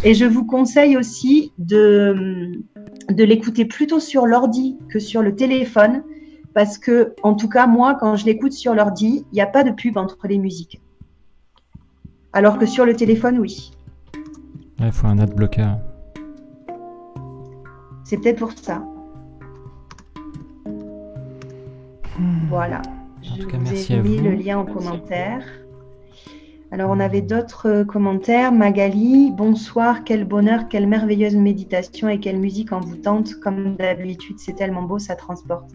Et je vous conseille aussi de l'écouter plutôt sur l'ordi que sur le téléphone, parce que, en tout cas, moi, quand je l'écoute sur l'ordi, il n'y a pas de pub entre les musiques. Alors que sur le téléphone, oui. Il faut un adblocker. C'est peut-être pour ça. Voilà. Je vous ai mis le lien en commentaire. Alors, on avait d'autres commentaires. Magali, bonsoir, quel bonheur, quelle merveilleuse méditation et quelle musique envoûtante. Comme d'habitude, c'est tellement beau, ça transporte.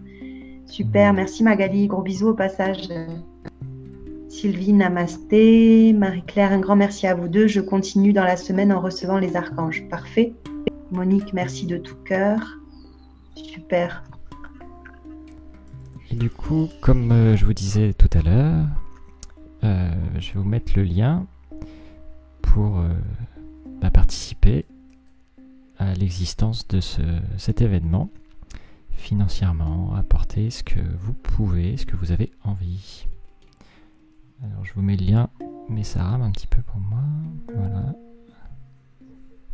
Super, merci Magali, gros bisous au passage. Sylvie, namasté. Marie-Claire, un grand merci à vous deux. Je continue dans la semaine en recevant les archanges. Parfait. Monique, merci de tout cœur. Super. Et du coup, comme je vous disais tout à l'heure, je vais vous mettre le lien pour participer à l'existence de cet événement, financièrement, apporter ce que vous pouvez, ce que vous avez envie. Alors je vous mets le lien, mais ça rame un petit peu pour moi. Voilà.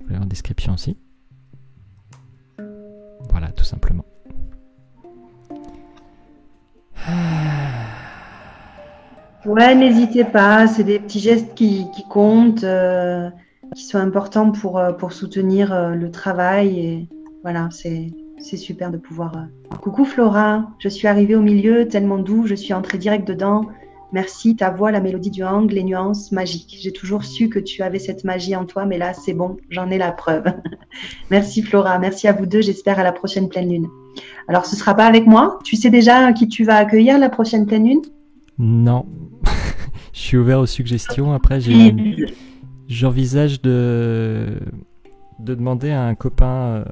Vous l'avez en description aussi. Voilà, tout simplement. Ouais, n'hésitez pas, c'est des petits gestes qui comptent, qui sont importants pour soutenir le travail. Et voilà, c'est super de pouvoir… Coucou Flora, je suis arrivée au milieu, tellement doux, je suis entrée direct dedans. Merci, ta voix, la mélodie du hang, les nuances, magiques. J'ai toujours su que tu avais cette magie en toi, mais là, c'est bon, j'en ai la preuve. Merci Flora, merci à vous deux, j'espère à la prochaine pleine lune. Alors, ce sera pas avec moi. Tu sais déjà qui tu vas accueillir la prochaine pleine lune? Non. Je suis ouvert aux suggestions. Après, j'envisage de demander à un copain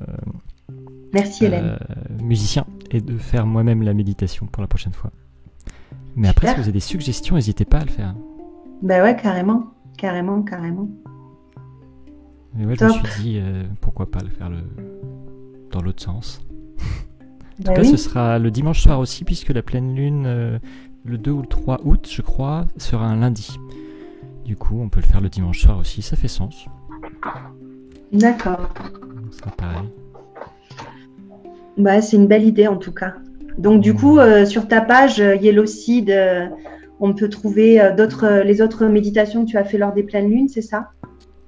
merci Hélène. Musicien et de faire moi-même la méditation pour la prochaine fois. Mais après, si vous avez des suggestions, n'hésitez pas à le faire. Ben ouais, carrément. Carrément. Mais ouais, je me suis dit, pourquoi pas le faire dans l'autre sens. En tout cas, ce sera le dimanche soir aussi, puisque la pleine lune, le 2 ou le 3 août, je crois, sera un lundi. Du coup, on peut le faire le dimanche soir aussi, ça fait sens. D'accord. Ce sera pareil. Bah, c'est une belle idée en tout cas. Donc du coup, sur ta page Yellowseed, on peut trouver les autres méditations que tu as fait lors des pleines lunes, c'est ça?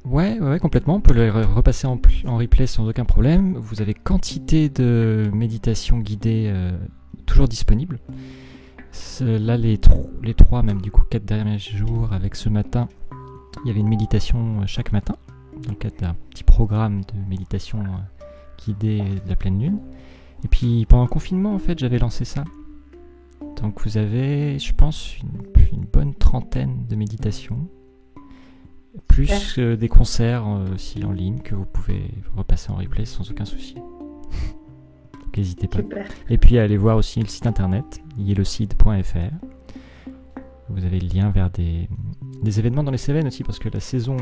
Ouais, complètement. On peut les repasser en replay sans aucun problème. Vous avez quantité de méditations guidées toujours disponibles. Là, les 3, même du coup 4 derniers jours, avec ce matin, il y avait une méditation chaque matin, dans le cadre d'un petit programme de méditation guidée de la pleine lune. Et puis pendant le confinement, en fait, j'avais lancé ça. Donc vous avez, je pense, une bonne trentaine de méditations, plus des concerts aussi en ligne que vous pouvez repasser en replay sans aucun souci. Donc n'hésitez pas. Super. Et puis allez voir aussi le site internet yellowseed.fr. Vous avez le lien vers des événements dans les Cévennes aussi, parce que la saison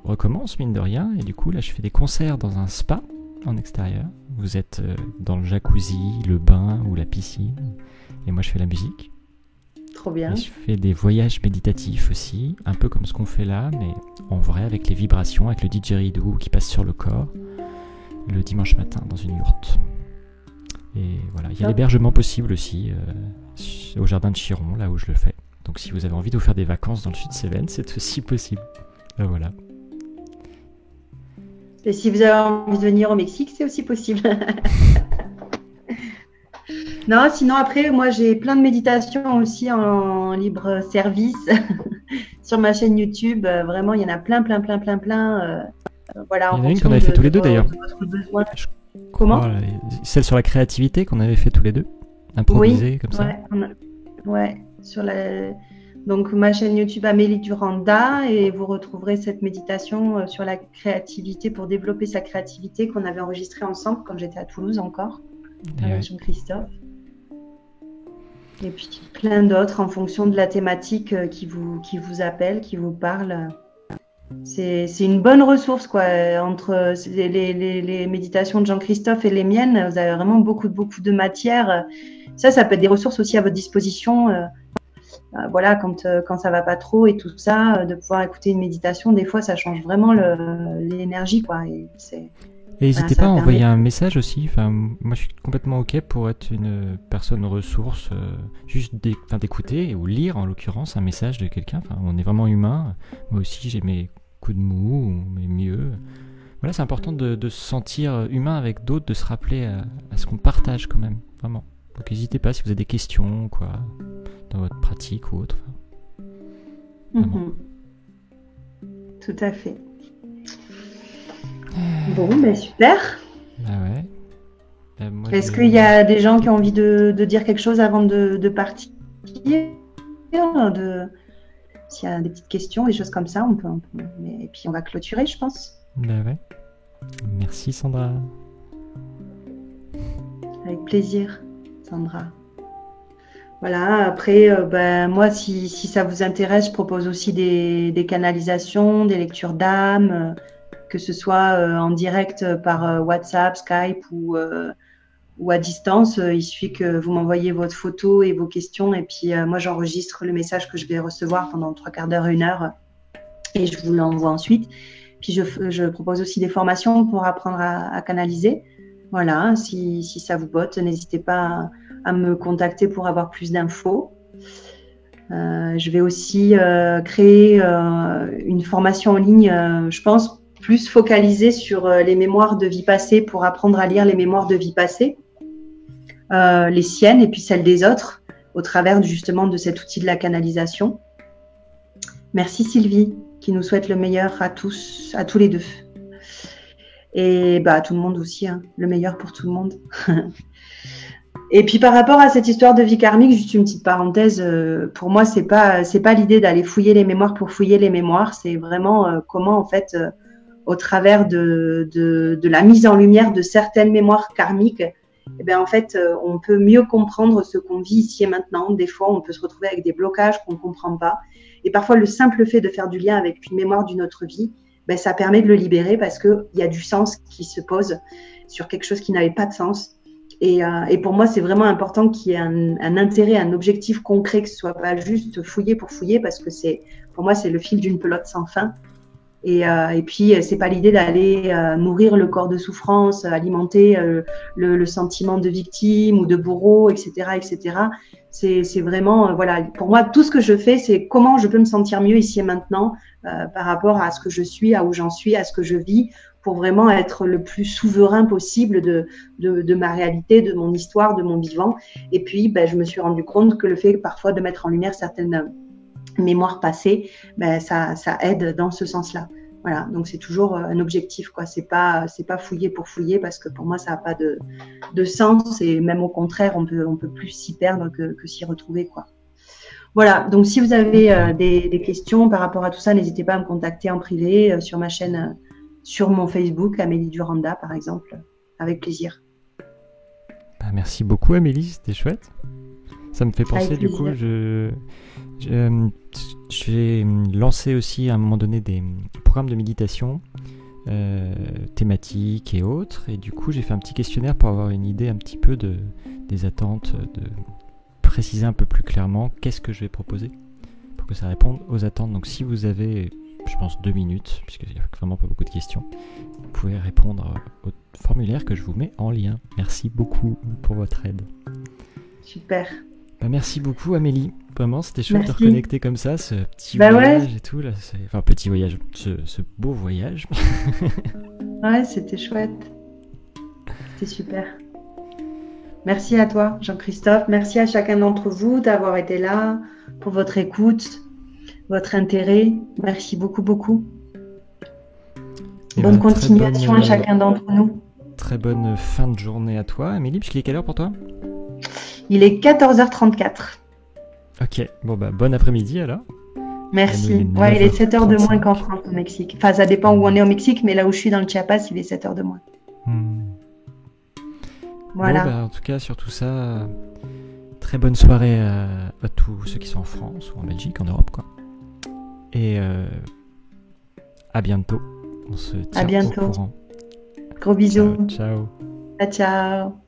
recommence mine de rien. Et du coup là je fais des concerts dans un spa en extérieur. Vous êtes dans le jacuzzi, le bain ou la piscine, et moi je fais la musique. Trop bien. Et je fais des voyages méditatifs aussi, un peu comme ce qu'on fait là, mais en vrai avec les vibrations, avec le didgeridoo qui passe sur le corps, le dimanche matin dans une yourte. Et voilà, il y a l'hébergement possible aussi au jardin de Chiron, là où je le fais. Donc si vous avez envie de vous faire des vacances dans le sud de Cévennes, c'est aussi possible. Ben voilà. Et si vous avez envie de venir au Mexique, c'est aussi possible. Non, sinon après, moi j'ai plein de méditations aussi en libre service sur ma chaîne YouTube. Vraiment, il y en a plein. Voilà, il y en a une qu'on avait fait tous les deux d'ailleurs. Comment ? Celle sur la créativité qu'on avait fait tous les deux, improvisée comme ça. Ouais, sur Donc, ma chaîne YouTube Amélie Duranda, et vous retrouverez cette méditation sur la créativité pour développer sa créativité qu'on avait enregistrée ensemble quand j'étais à Toulouse encore, avec Jean-Christophe. Et puis plein d'autres en fonction de la thématique qui vous appelle, qui vous parle. C'est une bonne ressource, quoi. Entre les méditations de Jean-Christophe et les miennes, vous avez vraiment beaucoup de matière. Ça peut être des ressources aussi à votre disposition. Voilà, quand ça va pas trop et tout ça, de pouvoir écouter une méditation, des fois, ça change vraiment l'énergie, quoi. Et n'hésitez pas à envoyer un message aussi. Enfin, moi, je suis complètement OK pour être une personne ressource, juste d'écouter ou lire, en l'occurrence, un message de quelqu'un. Enfin, on est vraiment humain. Moi aussi, j'ai mes coups de mou, mes mieux. Voilà, c'est important de se sentir humain avec d'autres, de se rappeler à ce qu'on partage quand même, vraiment. Donc, n'hésitez pas si vous avez des questions, quoi, dans votre pratique ou autre. Tout à fait. Bon, ben super. Ah ouais. Est-ce qu'il y a des gens qui ont envie de dire quelque chose avant de partir S'il y a des petites questions, des choses comme ça, et puis on va clôturer, je pense. Bah ouais. Merci Sandra. Avec plaisir, Sandra. Voilà, après, moi, si ça vous intéresse, je propose aussi des canalisations, des lectures d'âme, que ce soit en direct par WhatsApp, Skype ou à distance. Il suffit que vous m'envoyez votre photo et vos questions, et puis moi, j'enregistre le message que je vais recevoir pendant 3/4 d'heure, 1 heure, et je vous l'envoie ensuite. Puis je propose aussi des formations pour apprendre à canaliser. Voilà, si ça vous botte, n'hésitez pas à me contacter pour avoir plus d'infos. Je vais aussi créer une formation en ligne, je pense, plus focalisée sur les mémoires de vie passée, pour apprendre à lire les mémoires de vie passée, les siennes et puis celles des autres, au travers justement de cet outil de la canalisation. Merci Sylvie, qui nous souhaite le meilleur à tous les deux. Et à tout le monde aussi, hein, le meilleur pour tout le monde. Et puis par rapport à cette histoire de vie karmique, juste une petite parenthèse, pour moi c'est pas l'idée d'aller fouiller les mémoires pour fouiller les mémoires, c'est vraiment comment en fait au travers de la mise en lumière de certaines mémoires karmiques, en fait on peut mieux comprendre ce qu'on vit ici et maintenant. Des fois on peut se retrouver avec des blocages qu'on ne comprend pas, et parfois le simple fait de faire du lien avec une mémoire d'une autre vie, ça permet de le libérer, parce que il y a du sens qui se pose sur quelque chose qui n'avait pas de sens. Et pour moi, c'est vraiment important qu'il y ait un intérêt, un objectif concret, que ce soit pas juste fouiller pour fouiller, parce que pour moi, c'est le fil d'une pelote sans fin. Et puis, c'est pas l'idée d'aller nourrir le corps de souffrance, alimenter le sentiment de victime ou de bourreau, etc., etc. C'est vraiment, voilà, pour moi, tout ce que je fais, c'est comment je peux me sentir mieux ici et maintenant par rapport à ce que je suis, à où j'en suis, à ce que je vis, pour vraiment être le plus souverain possible de ma réalité, de mon histoire, de mon vivant. Et puis, je me suis rendu compte que le fait parfois de mettre en lumière certaines mémoires passées, ça aide dans ce sens-là. Voilà, donc c'est toujours un objectif, quoi. C'est pas fouiller pour fouiller, parce que pour moi ça n'a pas de sens, et même au contraire on peut plus s'y perdre que s'y retrouver, quoi. Voilà, donc si vous avez des questions par rapport à tout ça, n'hésitez pas à me contacter en privé sur ma chaîne, sur mon Facebook, Amélie Duranda par exemple, avec plaisir. Merci beaucoup Amélie, c'était chouette. Ça me fait penser, du coup, j'ai lancé aussi à un moment donné des programmes de méditation thématiques et autres, et du coup j'ai fait un petit questionnaire pour avoir une idée un petit peu des attentes, de préciser un peu plus clairement qu'est-ce que je vais proposer pour que ça réponde aux attentes. Donc si vous avez, je pense, 2 minutes, puisqu'il n'y a vraiment pas beaucoup de questions, vous pouvez répondre au formulaire que je vous mets en lien. Merci beaucoup pour votre aide. Super. Merci beaucoup Amélie, vraiment c'était chouette de reconnecter comme ça, ce petit voyage et tout là, enfin petit voyage, ce beau voyage. Ouais, c'était chouette, c'était super. Merci à toi Jean-Christophe, merci à chacun d'entre vous d'avoir été là, pour votre écoute, votre intérêt, merci beaucoup. Bonne continuation à chacun d'entre nous. Très bonne fin de journée à toi Amélie, puisqu'il est quelle heure pour toi ? Il est 14h34. Ok, bon bah bon après-midi alors. Merci. Il est Ouais, il est 7 heures de 9h35. moins qu'en France, au Mexique. Enfin, ça dépend où on est au Mexique, mais là où je suis dans le Chiapas, il est 7 heures de moins. Bon Voilà. bah en tout cas sur tout ça, très bonne soirée à tous ceux qui sont en France ou en Belgique, en Europe quoi. Et à bientôt. On se À tient au bientôt. courant. Gros bisous. Ciao, ciao. Ciao, ciao.